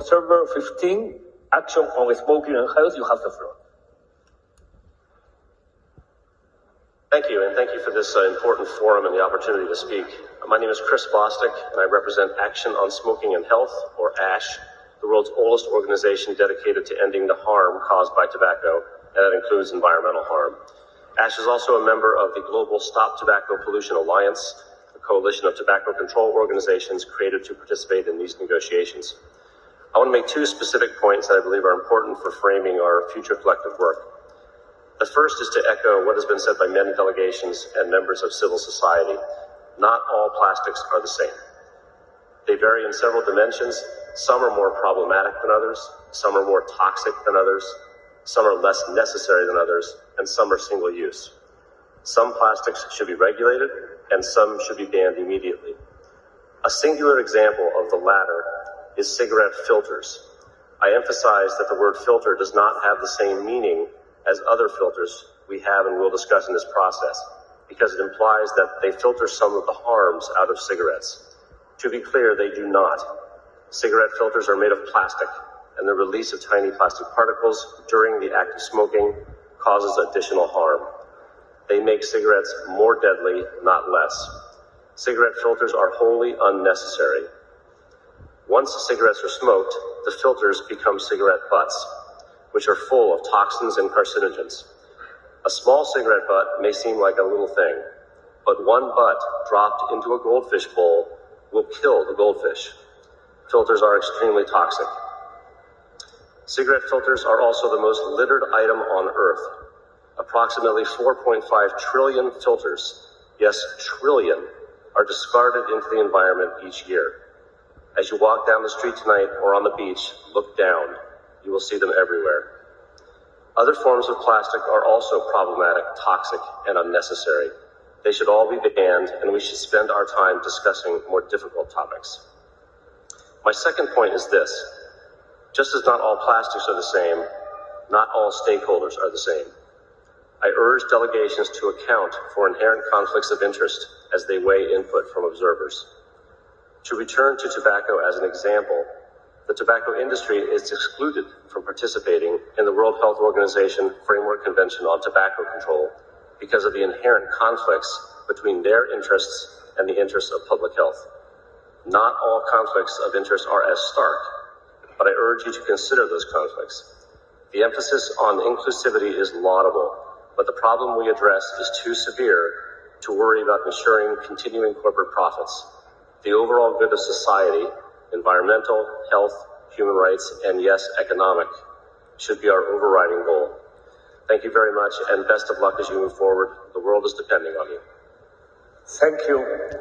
Observer 15, action on smoking and health. You have the floor. Thank you, and thank you for this important forum and the opportunity to speak. My name is Chris Bostic, and I represent Action on Smoking and Health, or ASH, the world's oldest organization dedicated to ending the harm caused by tobacco, and that includes environmental harm. ASH is also a member of the Global Stop Tobacco Pollution Alliance, a coalition of tobacco control organizations created to participate in these negotiations. I want to make two specific points that I believe are important for framing our future collective work. The first is to echo what has been said by many delegations and members of civil society. Not all plastics are the same. They vary in several dimensions. Some are more problematic than others. Some are more toxic than others. Some are less necessary than others, and some are single use. Some plastics should be regulated, and some should be banned immediately. A singular example of the latter is cigarette filters. I emphasize that the word filter does not have the same meaning as other filters we have and will discuss in this process, because it implies that they filter some of the harms out of cigarettes. To be clear, they do not. Cigarette filters are made of plastic, and the release of tiny plastic particles during the act of smoking causes additional harm. They make cigarettes more deadly, not less. Cigarette filters are wholly unnecessary. Once cigarettes are smoked, the filters become cigarette butts, which are full of toxins and carcinogens. A small cigarette butt may seem like a little thing, but one butt dropped into a goldfish bowl will kill the goldfish. Filters are extremely toxic. Cigarette filters are also the most littered item on Earth. Approximately 4.5 trillion filters, yes, trillion, are discarded into the environment each year. As you walk down the street tonight or on the beach, look down. You will see them everywhere. Other forms of plastic are also problematic, toxic, and unnecessary. They should all be banned, and we should spend our time discussing more difficult topics. My second point is this. Just as not all plastics are the same, not all stakeholders are the same. I urge delegations to account for inherent conflicts of interest as they weigh input from observers. To return to tobacco as an example, the tobacco industry is excluded from participating in the World Health Organization Framework Convention on Tobacco Control because of the inherent conflicts between their interests and the interests of public health. Not all conflicts of interest are as stark, but I urge you to consider those conflicts. The emphasis on inclusivity is laudable, but the problem we address is too severe to worry about ensuring continuing corporate profits. The overall good of society, environmental, health, human rights, and yes, economic, should be our overriding goal. Thank you very much, and best of luck as you move forward. The world is depending on you. Thank you.